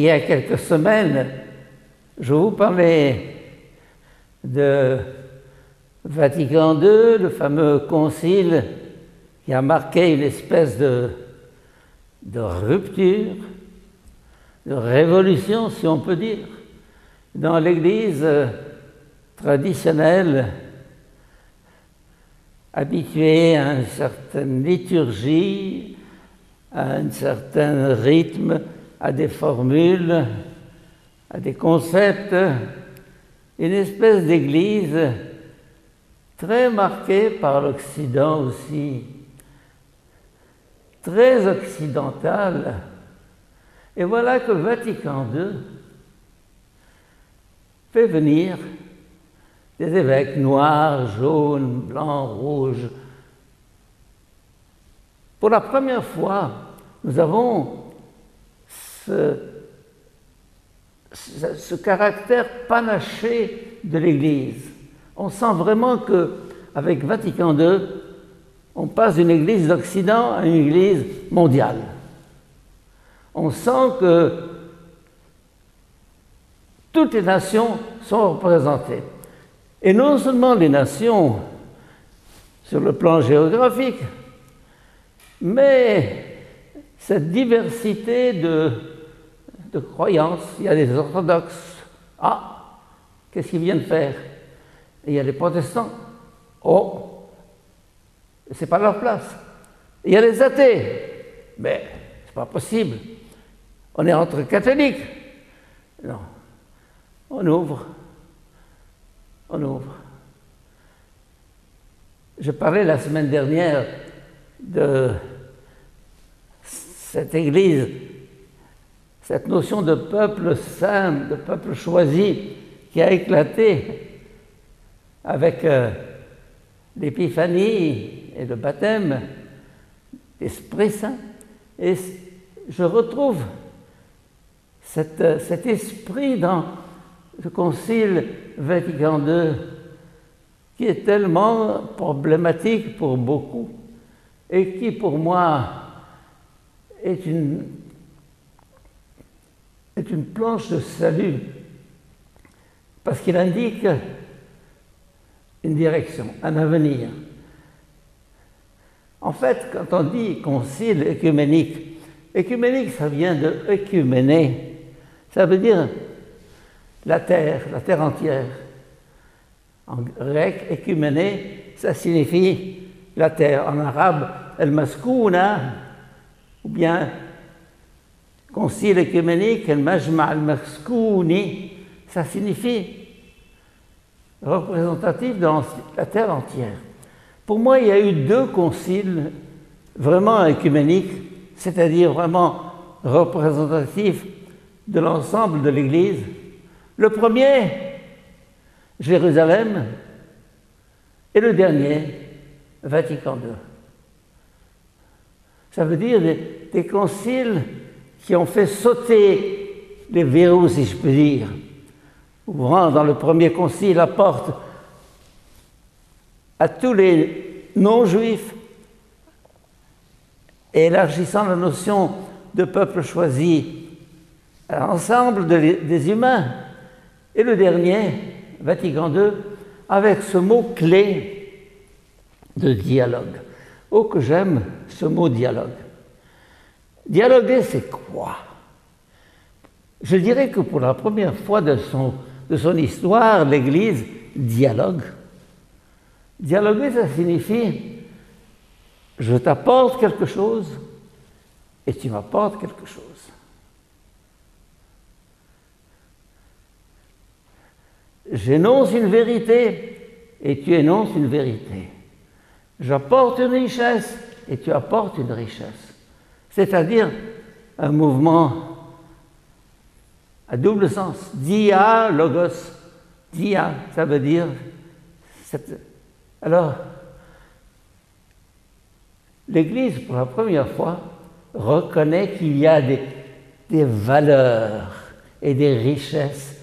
il y a quelques semaines, je vous parlais de Vatican II, le fameux concile qui a marqué une espèce de rupture, de révolution, si on peut dire, dans l'Église traditionnelle, habituée à une certaine liturgie, à un certain rythme, à des formules, à des concepts, une espèce d'église très marquée par l'Occident aussi, très occidentale. Et voilà que Vatican II fait venir des évêques noirs, jaunes, blancs, rouges. Pour la première fois, nous avons ce caractère panaché de l'Église. On sent vraiment qu'avec Vatican II, on passe d'une Église d'Occident à une Église mondiale. On sent que toutes les nations sont représentées. Et non seulement les nations sur le plan géographique, mais cette diversité de croyances. Il y a les orthodoxes. Ah, qu'est-ce qu'ils viennent faire? Et il y a les protestants. Oh, c'est pas leur place. Il y a les athées. Mais c'est pas possible. On est entre catholiques. Non. On ouvre. On ouvre. Je parlais la semaine dernière de cette Église, cette notion de peuple saint, de peuple choisi, qui a éclaté avec l'épiphanie et le baptême d'Esprit Saint. Et je retrouve cet esprit dans le Concile Vatican II, qui est tellement problématique pour beaucoup, et qui, pour moi, est une planche de salut, parce qu'il indique une direction, un avenir. En fait, quand on dit concile œcuménique, œcuménique, ça vient de œcuméné, ça veut dire la terre entière. En grec, œcuméné, ça signifie la terre. En arabe, el-maskouna, ou bien concile œcuménique, el-majma' al-maskouni, ça signifie représentatif de la terre entière. Pour moi, il y a eu deux conciles vraiment œcuméniques, c'est-à-dire vraiment représentatifs de l'ensemble de l'Église. Le premier, Jérusalem, et le dernier, Vatican II. Ça veut dire des conciles qui ont fait sauter les verrous, si je peux dire, ouvrant dans le premier concile la porte à tous les non-juifs et élargissant la notion de peuple choisi à l'ensemble des humains. Et le dernier, Vatican II, avec ce mot-clé de dialogue. Oh, que j'aime ce mot dialogue. Dialoguer, c'est quoi? Je dirais que pour la première fois de son histoire, l'Église dialogue. Dialoguer, ça signifie je t'apporte quelque chose et tu m'apportes quelque chose. J'énonce une vérité et tu énonces une vérité. J'apporte une richesse et tu apportes une richesse. C'est-à-dire un mouvement à double sens. Dia, logos. Dia, ça veut dire... Alors, l'Église, pour la première fois, reconnaît qu'il y a des valeurs et des richesses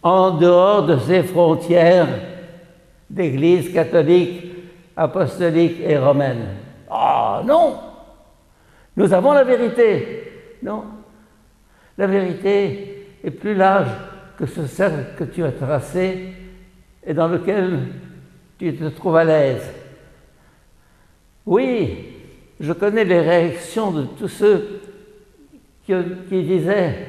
en dehors de ces frontières d'Église catholique, apostolique et romaine. Ah non! Nous avons la vérité. Non. La vérité est plus large que ce cercle que tu as tracé et dans lequel tu te trouves à l'aise. Oui, je connais les réactions de tous ceux qui disaient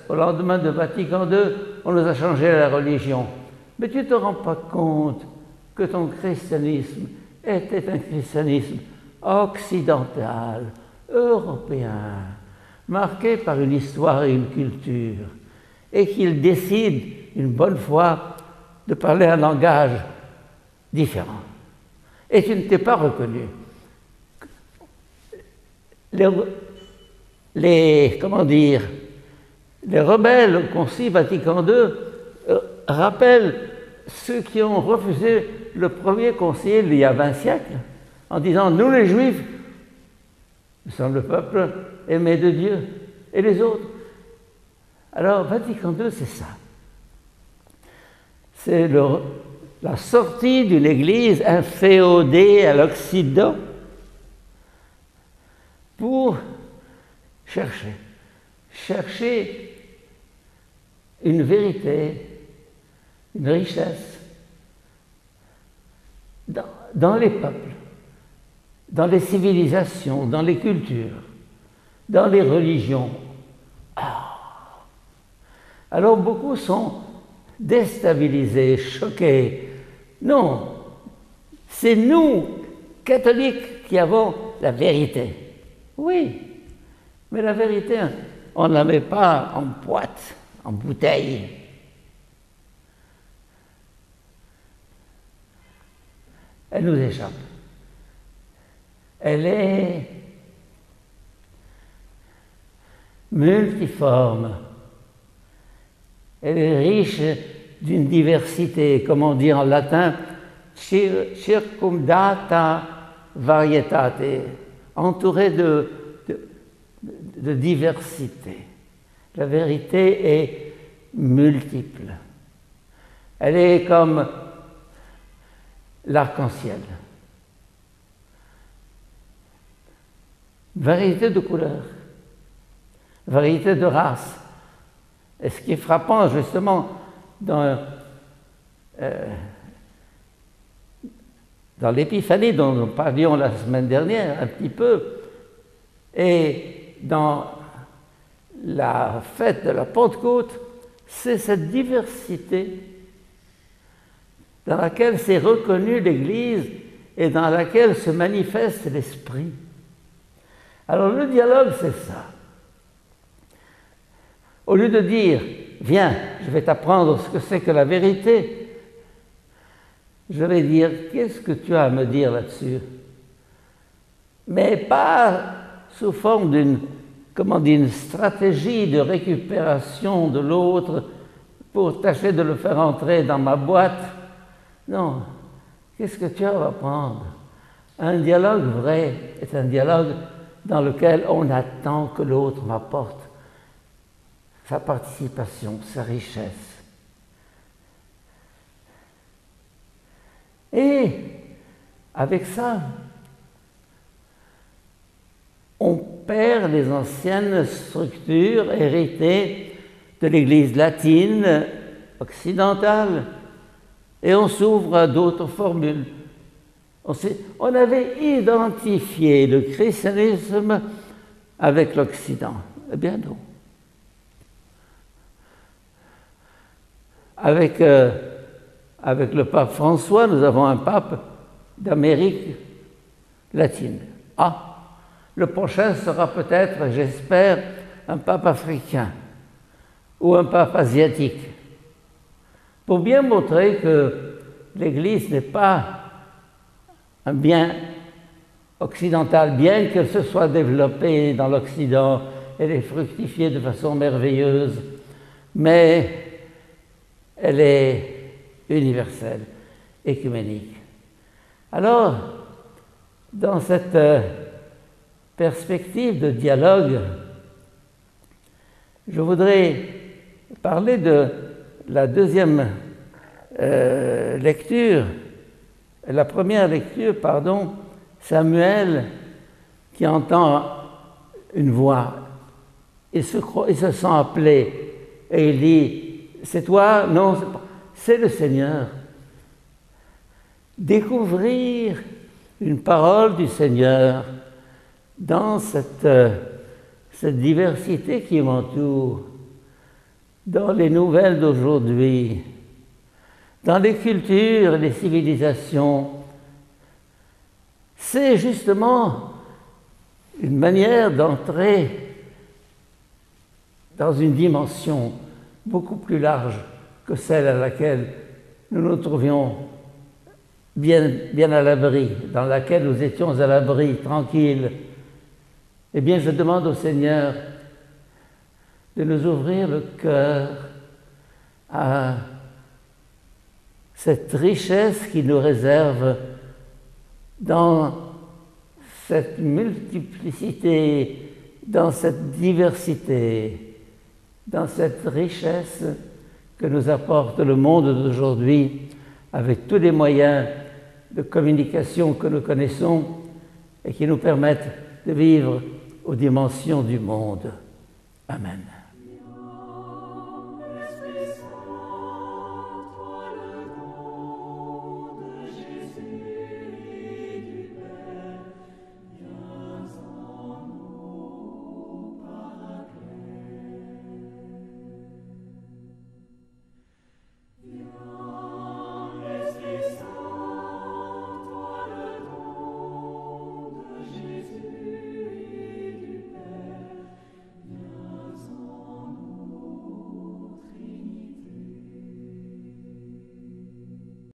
au lendemain de Vatican II, on nous a changé la religion. Mais tu ne te rends pas compte que ton christianisme était un christianisme occidental, européen, marqué par une histoire et une culture, et qu'il décide une bonne fois de parler un langage différent. Et tu ne t'es pas reconnu. Les rebelles au Concile Vatican II rappellent ceux qui ont refusé le premier concile il y a 20 siècles, en disant « Nous les Juifs, nous sommes le peuple aimé de Dieu, et les autres ». Alors Vatican II, c'est ça. C'est la sortie d'une Église inféodée à l'Occident pour chercher une vérité, une richesse dans les peuples, dans les civilisations, dans les cultures, dans les religions. Alors beaucoup sont déstabilisés, choqués. Non, c'est nous, catholiques, qui avons la vérité. Oui, mais la vérité, on ne la met pas en boîte, en bouteille. Elle nous échappe. Elle est multiforme. Elle est riche d'une diversité, comme on dit en latin, circumdata varietate, entourée de diversité. La vérité est multiple. Elle est comme l'arc-en-ciel. Variété de couleurs, variété de races. Et ce qui est frappant, justement, dans l'Épiphanie dont nous parlions la semaine dernière, un petit peu, et dans la fête de la Pentecôte, c'est cette diversité dans laquelle s'est reconnue l'Église et dans laquelle se manifeste l'Esprit. Alors le dialogue, c'est ça. Au lieu de dire « Viens, je vais t'apprendre ce que c'est que la vérité », je vais dire « Qu'est-ce que tu as à me dire là-dessus ?» Mais pas sous forme d'une stratégie de récupération de l'autre pour tâcher de le faire entrer dans ma boîte. Non, qu'est-ce que tu as à apprendre? Un dialogue vrai est un dialogue dans lequel on attend que l'autre m'apporte sa participation, sa richesse. Et avec ça, on perd les anciennes structures héritées de l'Église latine, occidentale, et on s'ouvre à d'autres formules. On avait identifié le christianisme avec l'Occident. Eh bien non. Avec le pape François, nous avons un pape d'Amérique latine. Ah, le prochain sera peut-être, j'espère, un pape africain ou un pape asiatique, pour bien montrer que l'Église n'est pas un bien occidental, bien qu'elle se soit développée dans l'Occident, elle est fructifiée de façon merveilleuse, mais elle est universelle, écuménique. Alors, dans cette perspective de dialogue, je voudrais parler de la deuxième lecture, la première lecture, Samuel qui entend une voix il se sent appelé et il dit, c'est toi? Non, c'est le Seigneur. Découvrir une parole du Seigneur dans cette diversité qui m'entoure, dans les nouvelles d'aujourd'hui, dans les cultures et les civilisations, c'est justement une manière d'entrer dans une dimension beaucoup plus large que celle à laquelle nous nous trouvions bien à l'abri, dans laquelle nous étions à l'abri, tranquilles. Eh bien, je demande au Seigneur de nous ouvrir le cœur à cette richesse qui nous réserve dans cette multiplicité, dans cette diversité, dans cette richesse que nous apporte le monde d'aujourd'hui, avec tous les moyens de communication que nous connaissons et qui nous permettent de vivre aux dimensions du monde. Amen.